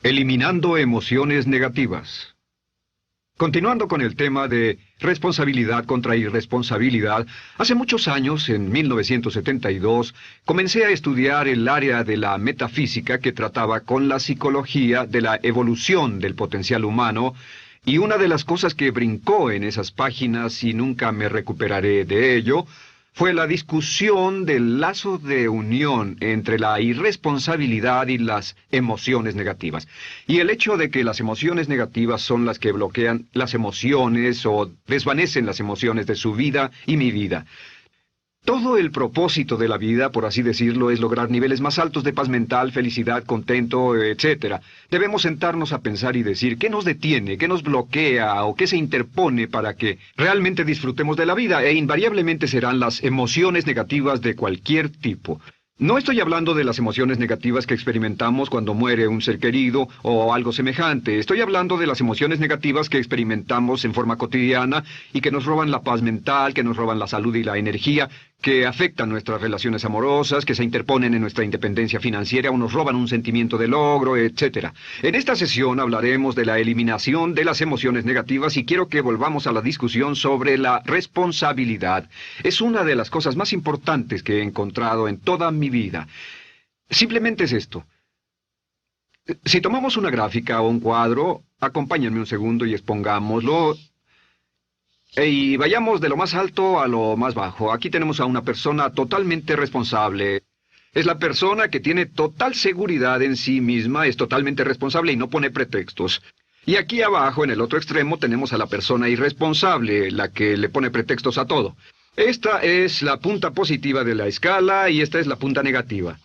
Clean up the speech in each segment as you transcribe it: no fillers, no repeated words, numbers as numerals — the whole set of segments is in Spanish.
Eliminando emociones negativas. Continuando con el tema de responsabilidad contra irresponsabilidad, hace muchos años, en 1972, comencé a estudiar el área de la metafísica que trataba con la psicología de la evolución del potencial humano, y una de las cosas que brincó en esas páginas, y nunca me recuperaré de ello, fue la discusión del lazo de unión entre la irresponsabilidad y las emociones negativas. Y el hecho de que las emociones negativas son las que bloquean las emociones o desvanecen las emociones de su vida y mi vida. Todo el propósito de la vida, por así decirlo, es lograr niveles más altos de paz mental, felicidad, contento, etc. Debemos sentarnos a pensar y decir qué nos detiene, qué nos bloquea o qué se interpone para que realmente disfrutemos de la vida, e invariablemente serán las emociones negativas de cualquier tipo. No estoy hablando de las emociones negativas que experimentamos cuando muere un ser querido o algo semejante. Estoy hablando de las emociones negativas que experimentamos en forma cotidiana y que nos roban la paz mental, que nos roban la salud y la energía, que afectan nuestras relaciones amorosas, que se interponen en nuestra independencia financiera o nos roban un sentimiento de logro, etc. En esta sesión hablaremos de la eliminación de las emociones negativas y quiero que volvamos a la discusión sobre la responsabilidad. Es una de las cosas más importantes que he encontrado en toda mi vida. Simplemente es esto. Si tomamos una gráfica o un cuadro, acompáñenme un segundo y expongámoslo. Y vayamos de lo más alto a lo más bajo. Aquí tenemos a una persona totalmente responsable. Es la persona que tiene total seguridad en sí misma, es totalmente responsable y no pone pretextos. Y aquí abajo, en el otro extremo, tenemos a la persona irresponsable, la que le pone pretextos a todo. Esta es la punta positiva de la escala y esta es la punta negativa.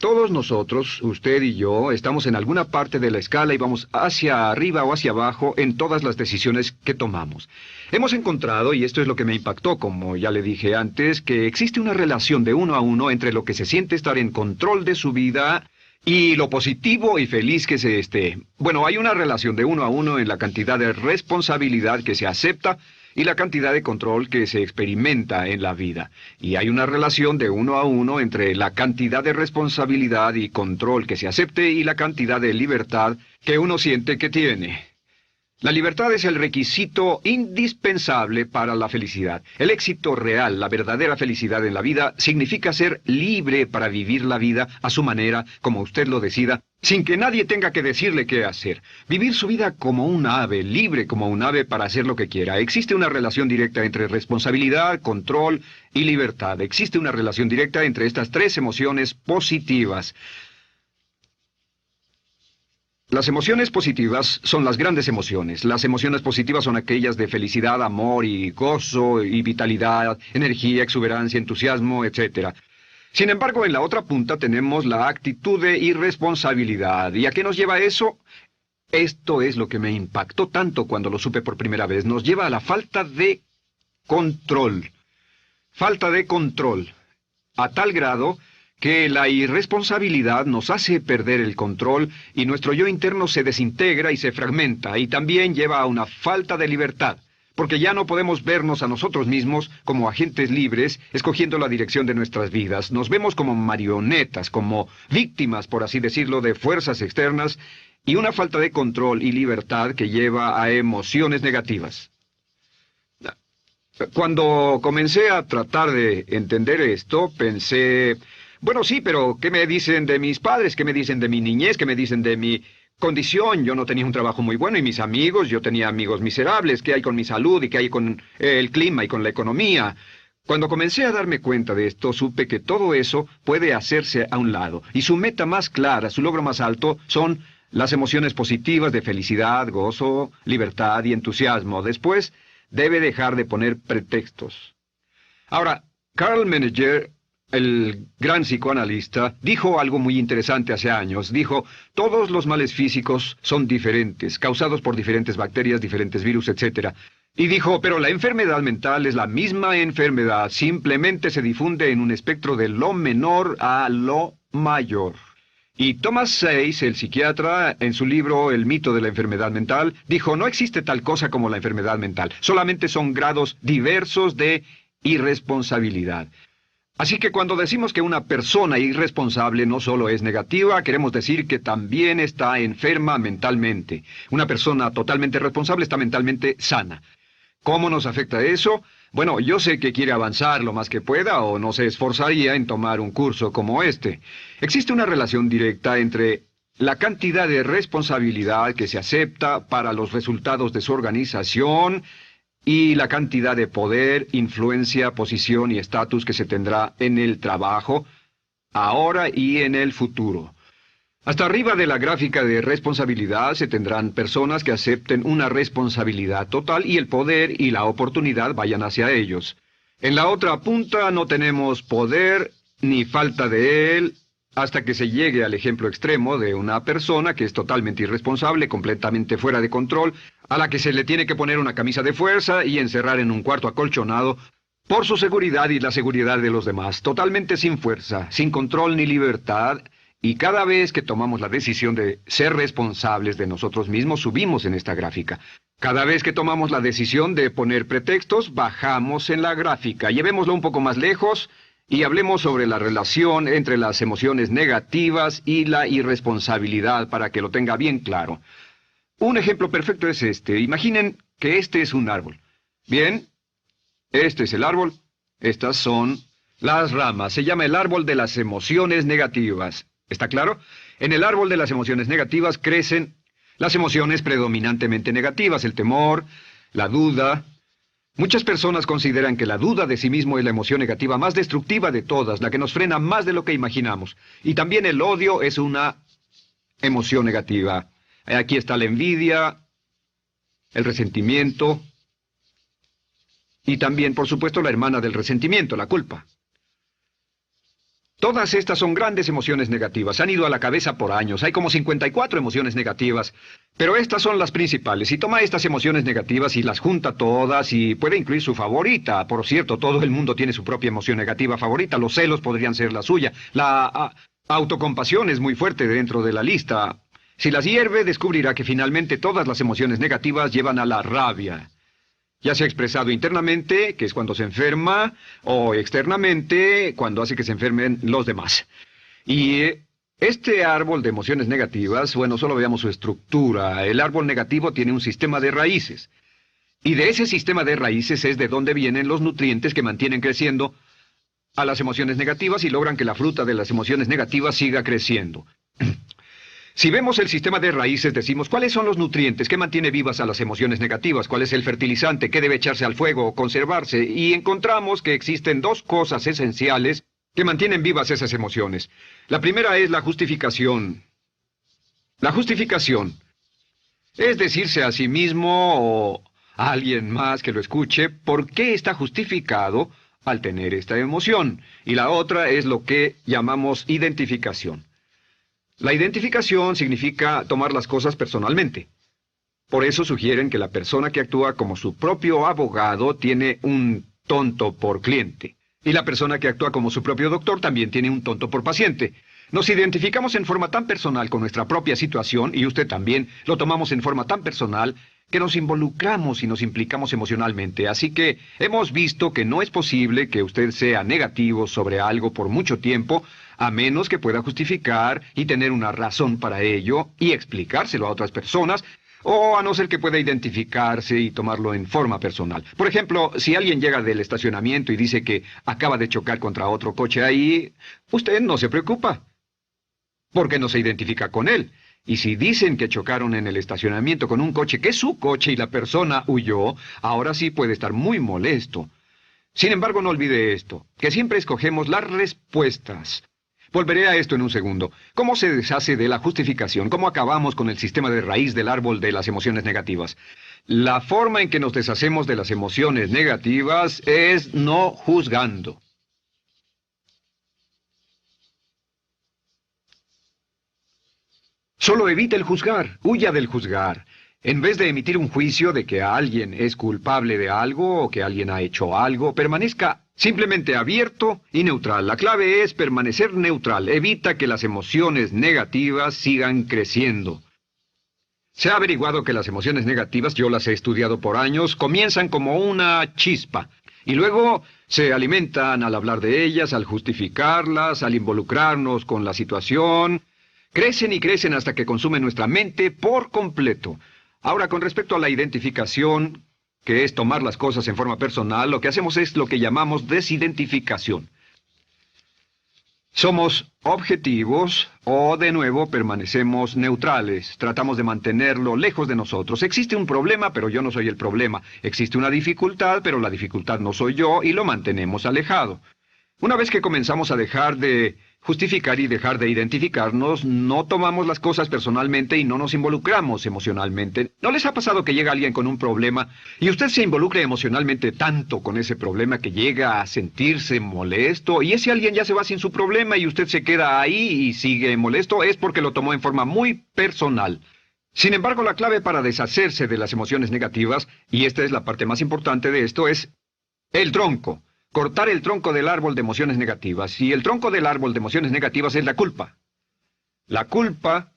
Todos nosotros, usted y yo, estamos en alguna parte de la escala y vamos hacia arriba o hacia abajo en todas las decisiones que tomamos. Hemos encontrado, y esto es lo que me impactó, como ya le dije antes, que existe una relación de uno a uno entre lo que se siente estar en control de su vida y lo positivo y feliz que se esté. Bueno, hay una relación de uno a uno en la cantidad de responsabilidad que se acepta y la cantidad de control que se experimenta en la vida. Y hay una relación de uno a uno entre la cantidad de responsabilidad y control que se acepte y la cantidad de libertad que uno siente que tiene. La libertad es el requisito indispensable para la felicidad. El éxito real, la verdadera felicidad en la vida, significa ser libre para vivir la vida a su manera, como usted lo decida, sin que nadie tenga que decirle qué hacer. Vivir su vida como un ave, libre como un ave para hacer lo que quiera. Existe una relación directa entre responsabilidad, control y libertad. Existe una relación directa entre estas tres emociones positivas. Las emociones positivas son las grandes emociones. Las emociones positivas son aquellas de felicidad, amor y gozo y vitalidad, energía, exuberancia, entusiasmo, etc. Sin embargo, en la otra punta tenemos la actitud de irresponsabilidad. ¿Y a qué nos lleva eso? Esto es lo que me impactó tanto cuando lo supe por primera vez. Nos lleva a la falta de control. Falta de control. A tal grado que la irresponsabilidad nos hace perder el control y nuestro yo interno se desintegra y se fragmenta, y también lleva a una falta de libertad, porque ya no podemos vernos a nosotros mismos como agentes libres, escogiendo la dirección de nuestras vidas. Nos vemos como marionetas, como víctimas, por así decirlo, de fuerzas externas, y una falta de control y libertad que lleva a emociones negativas. Cuando comencé a tratar de entender esto, pensé, bueno, sí, pero ¿qué me dicen de mis padres? ¿Qué me dicen de mi niñez? ¿Qué me dicen de mi condición? Yo no tenía un trabajo muy bueno y mis amigos, yo tenía amigos miserables. ¿Qué hay con mi salud y qué hay con el clima y con la economía? Cuando comencé a darme cuenta de esto, supe que todo eso puede hacerse a un lado. Y su meta más clara, su logro más alto, son las emociones positivas de felicidad, gozo, libertad y entusiasmo. Después, debe dejar de poner pretextos. Ahora, Carl Menninger, el gran psicoanalista, dijo algo muy interesante hace años. Dijo, todos los males físicos son diferentes, causados por diferentes bacterias, diferentes virus, etc. Y dijo, pero la enfermedad mental es la misma enfermedad, simplemente se difunde en un espectro de lo menor a lo mayor. Y Thomas Sayce, el psiquiatra, en su libro El mito de la enfermedad mental, dijo, no existe tal cosa como la enfermedad mental, solamente son grados diversos de irresponsabilidad. Así que cuando decimos que una persona irresponsable no solo es negativa, queremos decir que también está enferma mentalmente. Una persona totalmente responsable está mentalmente sana. ¿Cómo nos afecta eso? Bueno, yo sé que quiere avanzar lo más que pueda o no se esforzaría en tomar un curso como este. Existe una relación directa entre la cantidad de responsabilidad que se acepta para los resultados de su organización y la cantidad de poder, influencia, posición y estatus que se tendrá en el trabajo, ahora y en el futuro. Hasta arriba de la gráfica de responsabilidad se tendrán personas que acepten una responsabilidad total y el poder y la oportunidad vayan hacia ellos. En la otra punta no tenemos poder ni falta de él hasta que se llegue al ejemplo extremo de una persona que es totalmente irresponsable, completamente fuera de control, a la que se le tiene que poner una camisa de fuerza y encerrar en un cuarto acolchonado por su seguridad y la seguridad de los demás, totalmente sin fuerza, sin control ni libertad. Y cada vez que tomamos la decisión de ser responsables de nosotros mismos, subimos en esta gráfica. Cada vez que tomamos la decisión de poner pretextos, bajamos en la gráfica. Llevémoslo un poco más lejos y hablemos sobre la relación entre las emociones negativas y la irresponsabilidad para que lo tenga bien claro. Un ejemplo perfecto es este. Imaginen que este es un árbol. Bien, este es el árbol. Estas son las ramas. Se llama el árbol de las emociones negativas. ¿Está claro? En el árbol de las emociones negativas crecen las emociones predominantemente negativas, el temor, la duda. Muchas personas consideran que la duda de sí mismo es la emoción negativa más destructiva de todas, la que nos frena más de lo que imaginamos. Y también el odio es una emoción negativa. Aquí está la envidia, el resentimiento y también, por supuesto, la hermana del resentimiento, la culpa. Todas estas son grandes emociones negativas. Han ido a la cabeza por años. Hay como 54 emociones negativas. Pero estas son las principales. Si toma estas emociones negativas y las junta todas y puede incluir su favorita. Por cierto, todo el mundo tiene su propia emoción negativa favorita. Los celos podrían ser la suya. La autocompasión es muy fuerte dentro de la lista. Si las hierve, descubrirá que finalmente todas las emociones negativas llevan a la rabia. Ya sea expresado internamente, que es cuando se enferma, o externamente, cuando hace que se enfermen los demás. Y este árbol de emociones negativas, bueno, solo veamos su estructura. El árbol negativo tiene un sistema de raíces. Y de ese sistema de raíces es de donde vienen los nutrientes que mantienen creciendo a las emociones negativas y logran que la fruta de las emociones negativas siga creciendo. Si vemos el sistema de raíces, decimos, ¿cuáles son los nutrientes que mantiene vivas a las emociones negativas? ¿Cuál es el fertilizante? ¿Qué debe echarse al fuego o conservarse? Y encontramos que existen dos cosas esenciales que mantienen vivas esas emociones. La primera es la justificación. La justificación es decirse a sí mismo o a alguien más que lo escuche por qué está justificado al tener esta emoción. Y la otra es lo que llamamos identificación. La identificación significa tomar las cosas personalmente. Por eso sugieren que la persona que actúa como su propio abogado tiene un tonto por cliente. Y la persona que actúa como su propio doctor también tiene un tonto por paciente. Nos identificamos en forma tan personal con nuestra propia situación, y usted también, lo tomamos en forma tan personal, que nos involucramos y nos implicamos emocionalmente. Así que hemos visto que no es posible que usted sea negativo sobre algo por mucho tiempo, a menos que pueda justificar y tener una razón para ello y explicárselo a otras personas, o a no ser que pueda identificarse y tomarlo en forma personal. Por ejemplo, si alguien llega del estacionamiento y dice que acaba de chocar contra otro coche ahí, usted no se preocupa, porque no se identifica con él. Y si dicen que chocaron en el estacionamiento con un coche que es su coche y la persona huyó, ahora sí puede estar muy molesto. Sin embargo, no olvide esto, que siempre escogemos las respuestas. Volveré a esto en un segundo. ¿Cómo se deshace de la justificación? ¿Cómo acabamos con el sistema de raíz del árbol de las emociones negativas? La forma en que nos deshacemos de las emociones negativas es no juzgando. Solo evite el juzgar, huya del juzgar. En vez de emitir un juicio de que alguien es culpable de algo o que alguien ha hecho algo, permanezca simplemente abierto y neutral. La clave es permanecer neutral. Evita que las emociones negativas sigan creciendo. Se ha averiguado que las emociones negativas, yo las he estudiado por años, comienzan como una chispa. Y luego se alimentan al hablar de ellas, al justificarlas, al involucrarnos con la situación. Crecen y crecen hasta que consumen nuestra mente por completo. Ahora, con respecto a la identificación, que es tomar las cosas en forma personal, lo que hacemos es lo que llamamos desidentificación. Somos objetivos o, de nuevo, permanecemos neutrales. Tratamos de mantenerlo lejos de nosotros. Existe un problema, pero yo no soy el problema. Existe una dificultad, pero la dificultad no soy yo, y lo mantenemos alejado. Una vez que comenzamos a dejar de justificar y dejar de identificarnos, no tomamos las cosas personalmente y no nos involucramos emocionalmente. ¿No les ha pasado que llega alguien con un problema y usted se involucra emocionalmente tanto con ese problema que llega a sentirse molesto y ese alguien ya se va sin su problema y usted se queda ahí y sigue molesto? Es porque lo tomó en forma muy personal. Sin embargo, la clave para deshacerse de las emociones negativas, y esta es la parte más importante de esto, es el tronco. Cortar el tronco del árbol de emociones negativas. Y el tronco del árbol de emociones negativas es la culpa. La culpa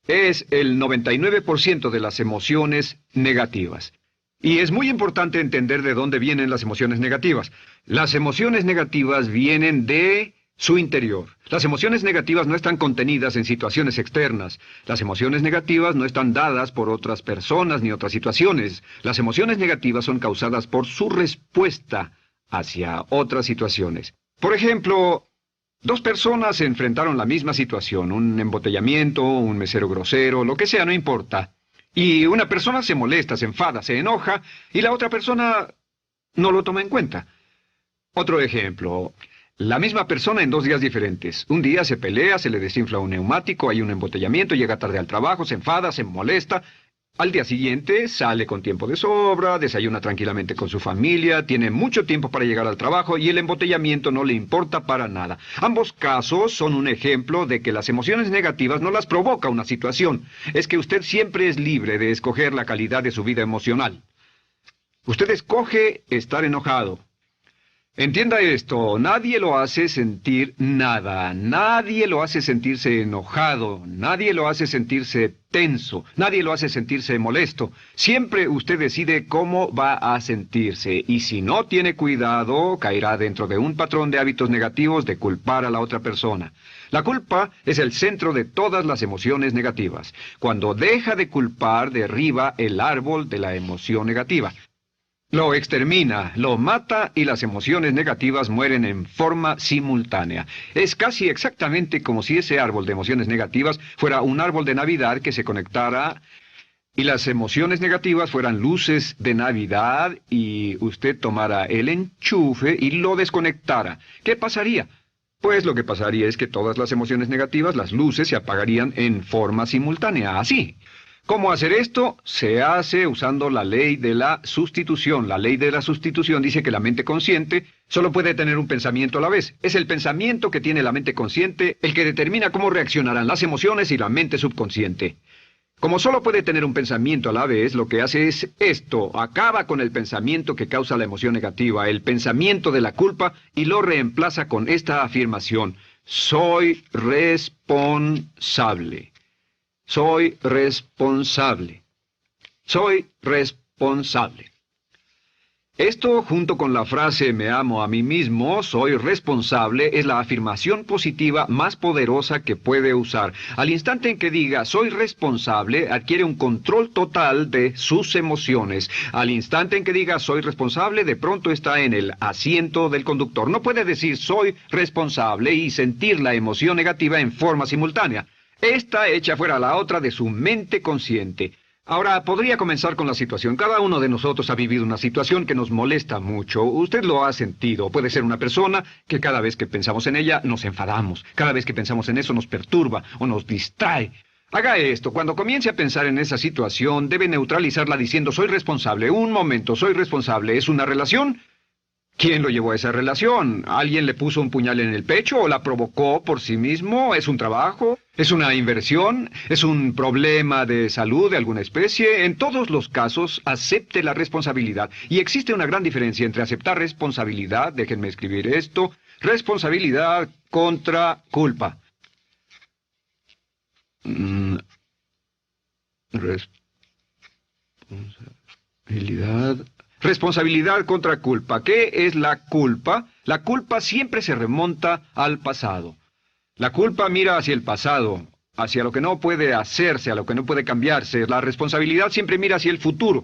es el 99% de las emociones negativas. Y es muy importante entender de dónde vienen las emociones negativas. Las emociones negativas vienen de su interior. Las emociones negativas no están contenidas en situaciones externas. Las emociones negativas no están dadas por otras personas ni otras situaciones. Las emociones negativas son causadas por su respuesta hacia otras situaciones. Por ejemplo, dos personas se enfrentaron la misma situación, un embotellamiento, un mesero grosero, lo que sea, no importa. Y una persona se molesta, se enfada, se enoja, y la otra persona no lo toma en cuenta. Otro ejemplo, la misma persona en 2 días diferentes. Un día se pelea, se le desinfla un neumático, hay un embotellamiento, llega tarde al trabajo, se enfada, se molesta. Al día siguiente sale con tiempo de sobra, desayuna tranquilamente con su familia, tiene mucho tiempo para llegar al trabajo y el embotellamiento no le importa para nada. Ambos casos son un ejemplo de que las emociones negativas no las provoca una situación. Es que usted siempre es libre de escoger la calidad de su vida emocional. Usted escoge estar enojado. Entienda esto, nadie lo hace sentir nada, nadie lo hace sentirse enojado, nadie lo hace sentirse tenso, nadie lo hace sentirse molesto. Siempre usted decide cómo va a sentirse y si no tiene cuidado, caerá dentro de un patrón de hábitos negativos de culpar a la otra persona. La culpa es el centro de todas las emociones negativas. Cuando deja de culpar, derriba el árbol de la emoción negativa. Lo extermina, lo mata y las emociones negativas mueren en forma simultánea. Es casi exactamente como si ese árbol de emociones negativas fuera un árbol de Navidad que se conectara y las emociones negativas fueran luces de Navidad y usted tomara el enchufe y lo desconectara. ¿Qué pasaría? Pues lo que pasaría es que todas las emociones negativas, las luces, se apagarían en forma simultánea, así. ¿Cómo hacer esto? Se hace usando la ley de la sustitución. La ley de la sustitución dice que la mente consciente solo puede tener un pensamiento a la vez. Es el pensamiento que tiene la mente consciente el que determina cómo reaccionarán las emociones y la mente subconsciente. Como solo puede tener un pensamiento a la vez, lo que hace es esto: acaba con el pensamiento que causa la emoción negativa, el pensamiento de la culpa, y lo reemplaza con esta afirmación: soy responsable. Soy responsable. Soy responsable. Esto, junto con la frase me amo a mí mismo, soy responsable, es la afirmación positiva más poderosa que puede usar. Al instante en que diga soy responsable, adquiere un control total de sus emociones. Al instante en que diga soy responsable, de pronto está en el asiento del conductor. No puede decir soy responsable y sentir la emoción negativa en forma simultánea. Esta echa fuera la otra de su mente consciente. Ahora, podría comenzar con la situación. Cada uno de nosotros ha vivido una situación que nos molesta mucho. Usted lo ha sentido. Puede ser una persona que cada vez que pensamos en ella nos enfadamos. Cada vez que pensamos en eso nos perturba o nos distrae. Haga esto. Cuando comience a pensar en esa situación, debe neutralizarla diciendo soy responsable. Un momento, soy responsable. ¿Es una relación? ¿Quién lo llevó a esa relación? ¿Alguien le puso un puñal en el pecho o la provocó por sí mismo? ¿Es un trabajo? ¿Es una inversión? ¿Es un problema de salud de alguna especie? En todos los casos, acepte la responsabilidad. Y existe una gran diferencia entre aceptar responsabilidad, déjenme escribir esto, responsabilidad contra culpa. Responsabilidad Responsabilidad contra culpa. ¿Qué es la culpa? La culpa siempre se remonta al pasado. La culpa mira hacia el pasado, hacia lo que no puede hacerse, a lo que no puede cambiarse. La responsabilidad siempre mira hacia el futuro.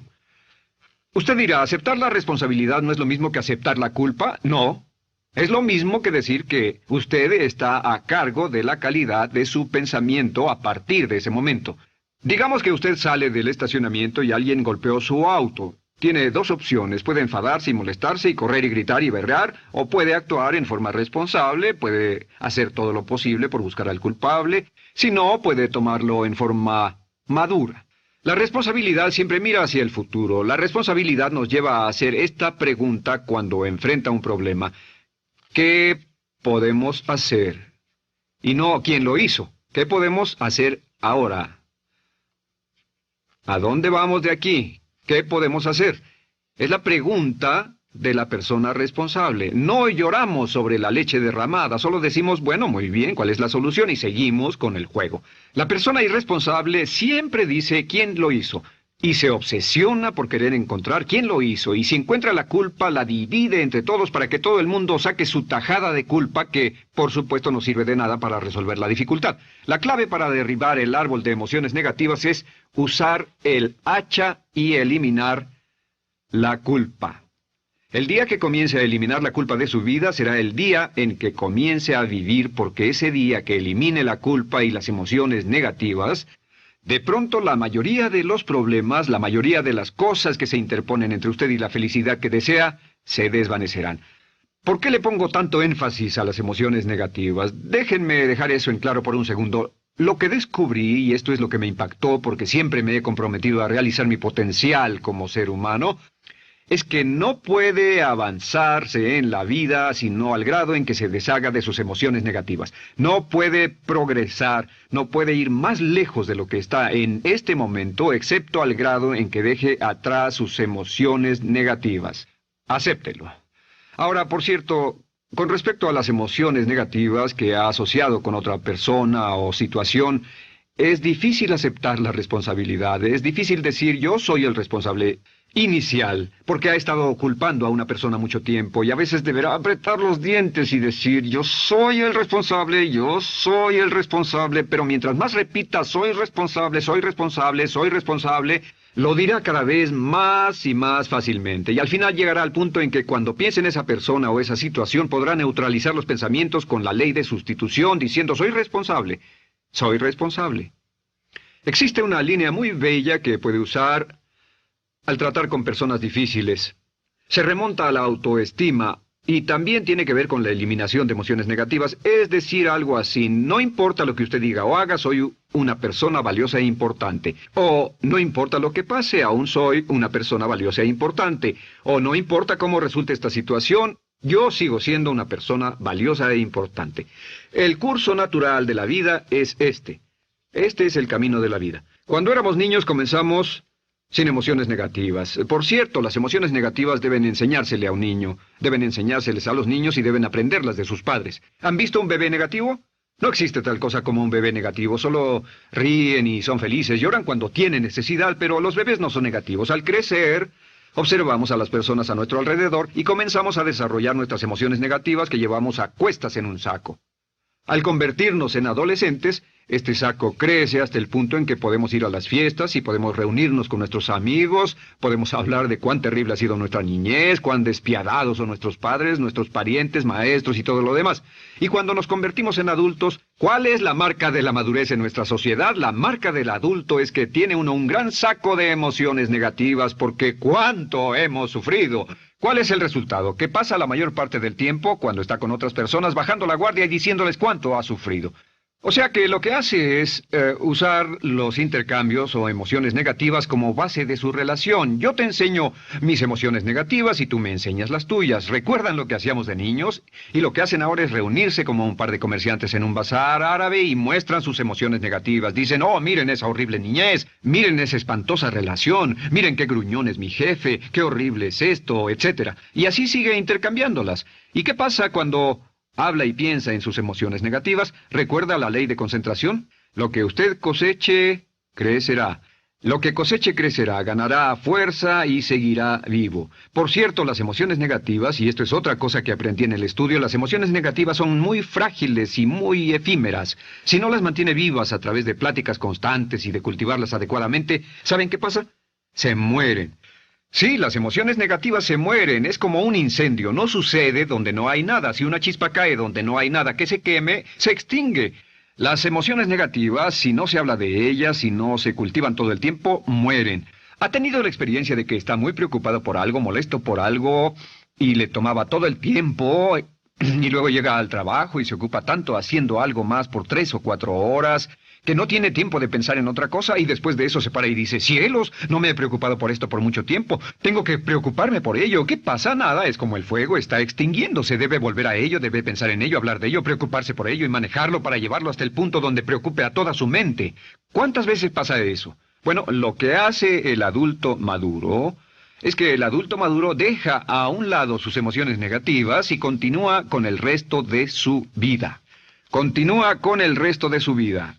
Usted dirá, ¿aceptar la responsabilidad no es lo mismo que aceptar la culpa? No. Es lo mismo que decir que usted está a cargo de la calidad de su pensamiento a partir de ese momento. Digamos que usted sale del estacionamiento y alguien golpeó su auto. Tiene dos opciones, puede enfadarse y molestarse y correr y gritar y berrear, o puede actuar en forma responsable, puede hacer todo lo posible por buscar al culpable, si no, puede tomarlo en forma madura. La responsabilidad siempre mira hacia el futuro. La responsabilidad nos lleva a hacer esta pregunta cuando enfrenta un problema. ¿Qué podemos hacer? Y no quién lo hizo. ¿Qué podemos hacer ahora? ¿A dónde vamos de aquí? ¿Qué podemos hacer? Es la pregunta de la persona responsable. No lloramos sobre la leche derramada, solo decimos, bueno, muy bien, ¿cuál es la solución? Y seguimos con el juego. La persona irresponsable siempre dice quién lo hizo, y se obsesiona por querer encontrar quién lo hizo, y si encuentra la culpa, la divide entre todos para que todo el mundo saque su tajada de culpa, que por supuesto no sirve de nada para resolver la dificultad. La clave para derribar el árbol de emociones negativas es usar el hacha y eliminar la culpa. El día que comience a eliminar la culpa de su vida será el día en que comience a vivir, porque ese día que elimine la culpa y las emociones negativas, de pronto la mayoría de los problemas, la mayoría de las cosas que se interponen entre usted y la felicidad que desea, se desvanecerán. ¿Por qué le pongo tanto énfasis a las emociones negativas? Déjenme dejar eso en claro por un segundo. Lo que descubrí, y esto es lo que me impactó porque siempre me he comprometido a realizar mi potencial como ser humano, es que no puede avanzarse en la vida sino al grado en que se deshaga de sus emociones negativas. No puede progresar, no puede ir más lejos de lo que está en este momento, excepto al grado en que deje atrás sus emociones negativas. Acéptelo. Ahora, por cierto, con respecto a las emociones negativas que ha asociado con otra persona o situación, es difícil aceptar la responsabilidad, es difícil decir yo soy el responsable inicial, porque ha estado culpando a una persona mucho tiempo y a veces deberá apretar los dientes y decir yo soy el responsable, pero mientras más repita soy responsable, lo dirá cada vez más y más fácilmente, y al final llegará al punto en que cuando piense en esa persona o esa situación podrá neutralizar los pensamientos con la ley de sustitución diciendo soy responsable. Existe una línea muy bella que puede usar al tratar con personas difíciles. Se remonta a la autoestima y también tiene que ver con la eliminación de emociones negativas, es decir, algo así, no importa lo que usted diga o haga, soy una persona valiosa e importante. O no importa lo que pase, aún soy una persona valiosa e importante. O no importa cómo resulte esta situación, yo sigo siendo una persona valiosa e importante. El curso natural de la vida es este. Este es el camino de la vida. Cuando éramos niños comenzamos sin emociones negativas. Por cierto, las emociones negativas deben enseñársele a un niño, deben enseñárseles a los niños y deben aprenderlas de sus padres. ¿Han visto un bebé negativo? No existe tal cosa como un bebé negativo, solo ríen y son felices, lloran cuando tienen necesidad, pero los bebés no son negativos. Al crecer, observamos a las personas a nuestro alrededor y comenzamos a desarrollar nuestras emociones negativas que llevamos a cuestas en un saco. Al convertirnos en adolescentes, este saco crece hasta el punto en que podemos ir a las fiestas y podemos reunirnos con nuestros amigos, podemos hablar de cuán terrible ha sido nuestra niñez, cuán despiadados son nuestros padres, nuestros parientes, maestros y todo lo demás. Y cuando nos convertimos en adultos, ¿cuál es la marca de la madurez en nuestra sociedad? La marca del adulto es que tiene uno un gran saco de emociones negativas porque ¿cuánto hemos sufrido? ¿Cuál es el resultado? Que pasa la mayor parte del tiempo, cuando está con otras personas, bajando la guardia y diciéndoles cuánto ha sufrido. O sea que lo que hace es usar los intercambios o emociones negativas como base de su relación. Yo te enseño mis emociones negativas y tú me enseñas las tuyas. ¿Recuerdan lo que hacíamos de niños? Y lo que hacen ahora es reunirse como un par de comerciantes en un bazar árabe y muestran sus emociones negativas. Dicen, oh, miren esa horrible niñez, miren esa espantosa relación, miren qué gruñón es mi jefe, qué horrible es esto, etc. Y así sigue intercambiándolas. ¿Y qué pasa cuando habla y piensa en sus emociones negativas? ¿Recuerda la ley de concentración? Lo que usted coseche, crecerá. Lo que coseche crecerá, ganará fuerza y seguirá vivo. Por cierto, las emociones negativas, y esto es otra cosa que aprendí en el estudio, las emociones negativas son muy frágiles y muy efímeras. Si no las mantiene vivas a través de pláticas constantes y de cultivarlas adecuadamente, ¿saben qué pasa? Se mueren. Sí, las emociones negativas se mueren, es como un incendio, no sucede donde no hay nada. Si una chispa cae donde no hay nada que se queme, se extingue. Las emociones negativas, si no se habla de ellas, si no se cultivan todo el tiempo, mueren. ¿Ha tenido la experiencia de que está muy preocupado por algo, molesto por algo, y le tomaba todo el tiempo, y luego llega al trabajo y se ocupa tanto haciendo algo más por 3 o 4 horas, que no tiene tiempo de pensar en otra cosa, y después de eso se para y dice, cielos, no me he preocupado por esto por mucho tiempo, tengo que preocuparme por ello? ¿Qué pasa? Nada, es como el fuego, está extinguiéndose, debe volver a ello, debe pensar en ello, hablar de ello, preocuparse por ello y manejarlo para llevarlo hasta el punto donde preocupe a toda su mente. ¿Cuántas veces pasa eso? Bueno, lo que hace el adulto maduro es que el adulto maduro deja a un lado sus emociones negativas y continúa con el resto de su vida. Continúa con el resto de su vida.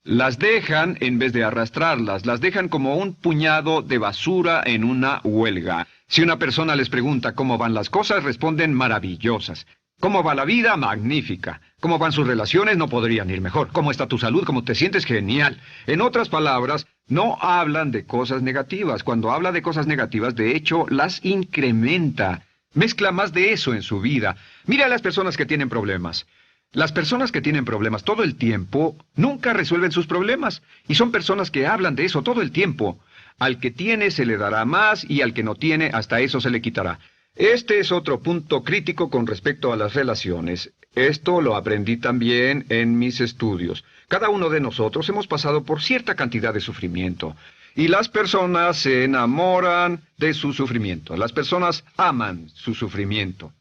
Las dejan en vez de arrastrarlas, las dejan como un puñado de basura en una huelga. Si una persona les pregunta cómo van las cosas, responden maravillosas. ¿Cómo va la vida? Magnífica. ¿Cómo van sus relaciones? No podrían ir mejor. ¿Cómo está tu salud? ¿Cómo te sientes? Genial. En otras palabras, no hablan de cosas negativas. Cuando habla de cosas negativas, de hecho, las incrementa. Mezcla más de eso en su vida. Mira a las personas que tienen problemas. Las personas que tienen problemas todo el tiempo nunca resuelven sus problemas, y son personas que hablan de eso todo el tiempo. Al que tiene se le dará más, y al que no tiene hasta eso se le quitará. Este es otro punto crítico con respecto a las relaciones. Esto lo aprendí también en mis estudios. Cada uno de nosotros hemos pasado por cierta cantidad de sufrimiento, y las personas se enamoran de su sufrimiento. Las personas aman su sufrimiento.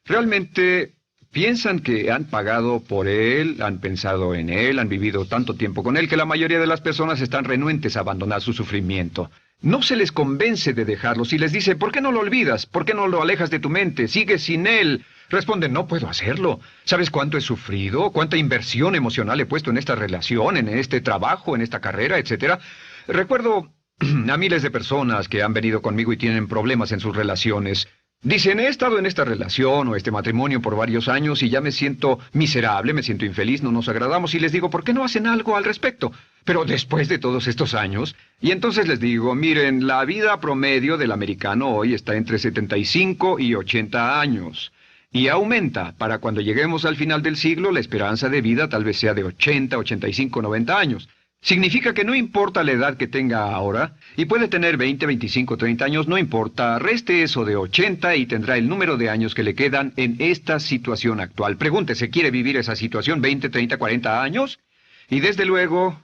Realmente piensan que han pagado por él, han pensado en él, han vivido tanto tiempo con él, que la mayoría de las personas están renuentes a abandonar su sufrimiento. No se les convence de dejarlo. Si les dice, ¿por qué no lo olvidas? ¿Por qué no lo alejas de tu mente? ¿Sigues sin él? Responden, no puedo hacerlo. ¿Sabes cuánto he sufrido? ¿Cuánta inversión emocional he puesto en esta relación, en este trabajo, en esta carrera, etcétera? Recuerdo a miles de personas que han venido conmigo y tienen problemas en sus relaciones. Dicen, he estado en esta relación o este matrimonio por varios años y ya me siento miserable, me siento infeliz, no nos agradamos, y les digo, ¿por qué no hacen algo al respecto? Pero después de todos estos años, y entonces les digo, miren, la vida promedio del americano hoy está entre 75 y 80 años. Y aumenta. Para cuando lleguemos al final del siglo, la esperanza de vida tal vez sea de 80, 85, 90 años. Significa que no importa la edad que tenga ahora, y puede tener 20, 25, 30 años, no importa, reste eso de 80 y tendrá el número de años que le quedan en esta situación actual. Pregúntese, ¿quiere vivir esa situación 20, 30, 40 años? Y desde luego,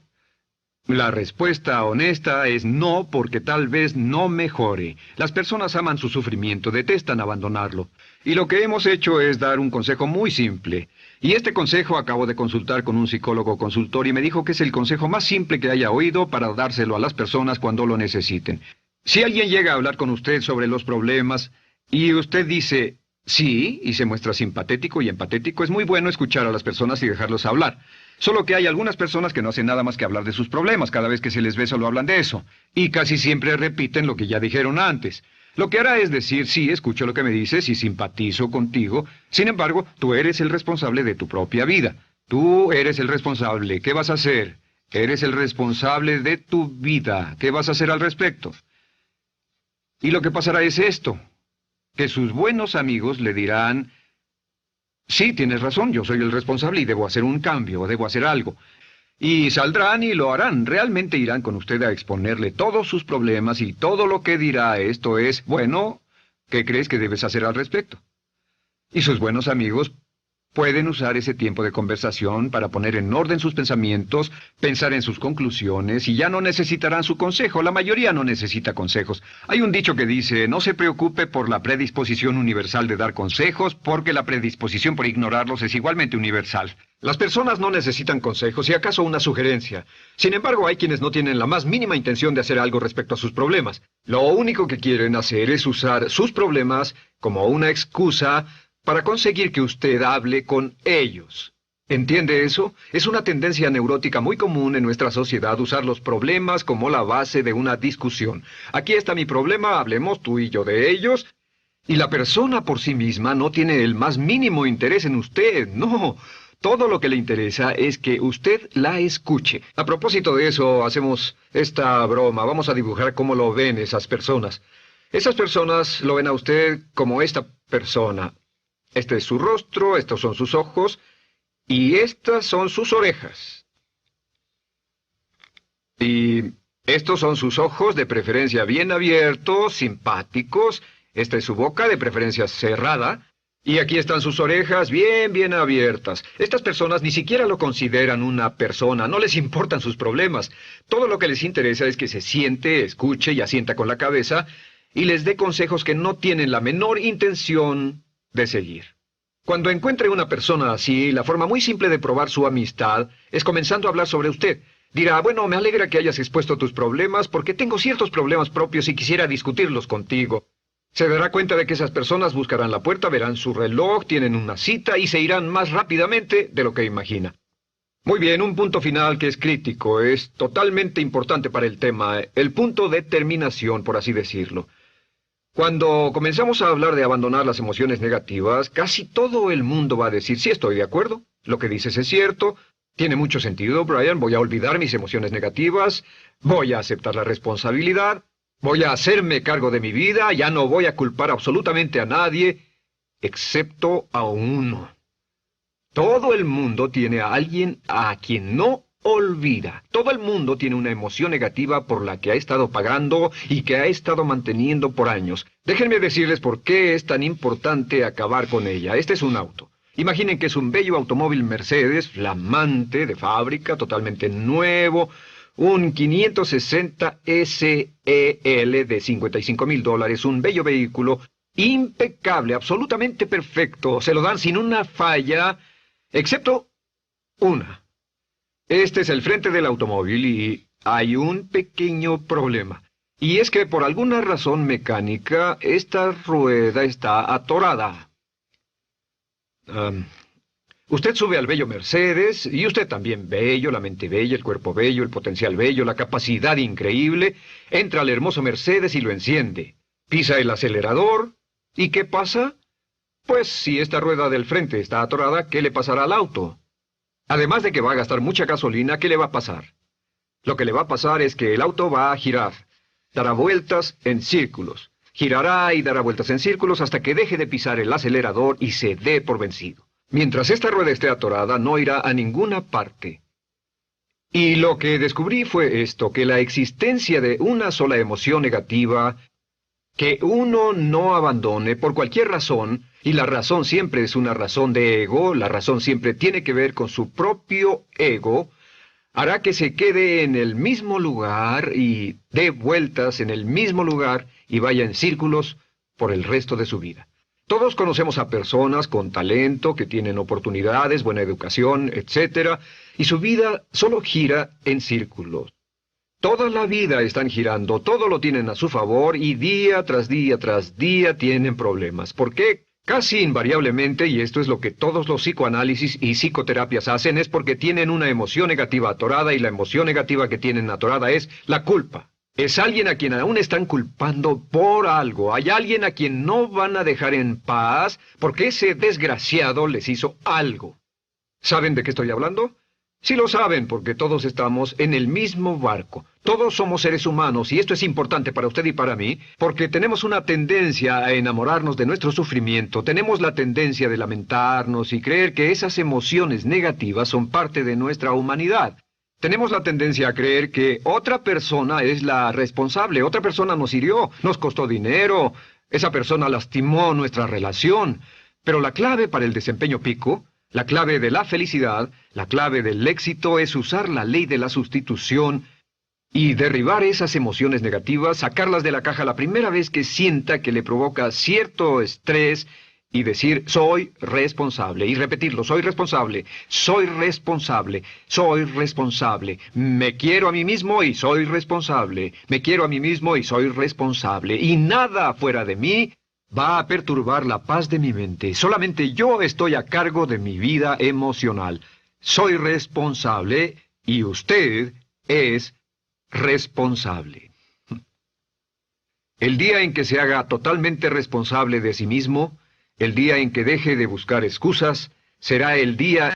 la respuesta honesta es no, porque tal vez no mejore. Las personas aman su sufrimiento, detestan abandonarlo. Y lo que hemos hecho es dar un consejo muy simple. Y este consejo acabo de consultar con un psicólogo consultor y me dijo que es el consejo más simple que haya oído para dárselo a las personas cuando lo necesiten. Si alguien llega a hablar con usted sobre los problemas y usted dice sí y se muestra simpatético y empatético, es muy bueno escuchar a las personas y dejarlos hablar. Solo que hay algunas personas que no hacen nada más que hablar de sus problemas. Cada vez que se les ve solo hablan de eso. Y casi siempre repiten lo que ya dijeron antes. Lo que hará es decir, sí, escucho lo que me dices y simpatizo contigo. Sin embargo, tú eres el responsable de tu propia vida. Tú eres el responsable. ¿Qué vas a hacer? Eres el responsable de tu vida. ¿Qué vas a hacer al respecto? Y lo que pasará es esto, que sus buenos amigos le dirán, sí, tienes razón, yo soy el responsable y debo hacer un cambio, o debo hacer algo. Y saldrán y lo harán. Realmente irán con usted a exponerle todos sus problemas y todo lo que dirá esto es, bueno, ¿qué crees que debes hacer al respecto? Y sus buenos amigos pueden usar ese tiempo de conversación para poner en orden sus pensamientos, pensar en sus conclusiones, y ya no necesitarán su consejo. La mayoría no necesita consejos. Hay un dicho que dice, no se preocupe por la predisposición universal de dar consejos, porque la predisposición por ignorarlos es igualmente universal. Las personas no necesitan consejos, si acaso una sugerencia. Sin embargo, hay quienes no tienen la más mínima intención de hacer algo respecto a sus problemas. Lo único que quieren hacer es usar sus problemas como una excusa para conseguir que usted hable con ellos. ¿Entiende eso? Es una tendencia neurótica muy común en nuestra sociedad usar los problemas como la base de una discusión. Aquí está mi problema, hablemos tú y yo de ellos. Y la persona por sí misma no tiene el más mínimo interés en usted, no. Todo lo que le interesa es que usted la escuche. A propósito de eso, hacemos esta broma. Vamos a dibujar cómo lo ven esas personas. Esas personas lo ven a usted como esta persona. Este es su rostro, estos son sus ojos, y estas son sus orejas. Y estos son sus ojos, de preferencia bien abiertos, simpáticos. Esta es su boca, de preferencia cerrada. Y aquí están sus orejas bien abiertas. Estas personas ni siquiera lo consideran una persona, no les importan sus problemas. Todo lo que les interesa es que se siente, escuche y asienta con la cabeza y les dé consejos que no tienen la menor intención de seguir. Cuando encuentre una persona así, la forma muy simple de probar su amistad es comenzando a hablar sobre usted. Dirá, bueno, me alegra que hayas expuesto tus problemas porque tengo ciertos problemas propios y quisiera discutirlos contigo. Se dará cuenta de que esas personas buscarán la puerta, verán su reloj, tienen una cita y se irán más rápidamente de lo que imagina. Muy bien, un punto final que es crítico, es totalmente importante para el tema, el punto de terminación, por así decirlo. Cuando comenzamos a hablar de abandonar las emociones negativas, casi todo el mundo va a decir, sí, estoy de acuerdo, lo que dices es cierto, tiene mucho sentido, Brian, voy a olvidar mis emociones negativas, voy a aceptar la responsabilidad, voy a hacerme cargo de mi vida, ya no voy a culpar absolutamente a nadie, excepto a uno. Todo el mundo tiene a alguien a quien no olvida. Todo el mundo tiene una emoción negativa por la que ha estado pagando y que ha estado manteniendo por años. Déjenme decirles por qué es tan importante acabar con ella. Este es un auto. Imaginen que es un bello automóvil Mercedes, flamante, de fábrica, totalmente nuevo, un 560 SEL de $55,000, un bello vehículo, impecable, absolutamente perfecto. Se lo dan sin una falla, excepto una. Este es el frente del automóvil y hay un pequeño problema. Y es que por alguna razón mecánica, esta rueda está atorada. Usted sube al bello Mercedes, y usted también bello, la mente bella, el cuerpo bello, el potencial bello, la capacidad increíble, entra al hermoso Mercedes y lo enciende. Pisa el acelerador, ¿y qué pasa? Pues si esta rueda del frente está atorada, ¿qué le pasará al auto? Además de que va a gastar mucha gasolina, ¿qué le va a pasar? Lo que le va a pasar es que el auto va a girar, dará vueltas en círculos, girará y dará vueltas en círculos hasta que deje de pisar el acelerador y se dé por vencido. Mientras esta rueda esté atorada, no irá a ninguna parte. Y lo que descubrí fue esto, que la existencia de una sola emoción negativa que uno no abandone por cualquier razón, y la razón siempre es una razón de ego, la razón siempre tiene que ver con su propio ego, hará que se quede en el mismo lugar y dé vueltas en el mismo lugar y vaya en círculos por el resto de su vida. Todos conocemos a personas con talento, que tienen oportunidades, buena educación, etc., y su vida solo gira en círculos. Toda la vida están girando, todo lo tienen a su favor y día tras día tras día tienen problemas. ¿Por qué? Casi invariablemente, y esto es lo que todos los psicoanálisis y psicoterapias hacen, es porque tienen una emoción negativa atorada y la emoción negativa que tienen atorada es la culpa. Es alguien a quien aún están culpando por algo. Hay alguien a quien no van a dejar en paz porque ese desgraciado les hizo algo. ¿Saben de qué estoy hablando? Sí lo saben, porque todos estamos en el mismo barco. Todos somos seres humanos, y esto es importante para usted y para mí, porque tenemos una tendencia a enamorarnos de nuestro sufrimiento, tenemos la tendencia de lamentarnos y creer que esas emociones negativas son parte de nuestra humanidad. Tenemos la tendencia a creer que otra persona es la responsable, otra persona nos hirió, nos costó dinero, esa persona lastimó nuestra relación, pero la clave para el desempeño pico, la clave de la felicidad, la clave del éxito es usar la ley de la sustitución y derribar esas emociones negativas, sacarlas de la caja la primera vez que sienta que le provoca cierto estrés y decir, soy responsable, y repetirlo, soy responsable, soy responsable, soy responsable, me quiero a mí mismo y soy responsable, me quiero a mí mismo y soy responsable, y nada fuera de mí va a perturbar la paz de mi mente. Solamente yo estoy a cargo de mi vida emocional. soy responsable y usted es responsable. El día en que se haga totalmente responsable de sí mismo, el día en que deje de buscar excusas, será el día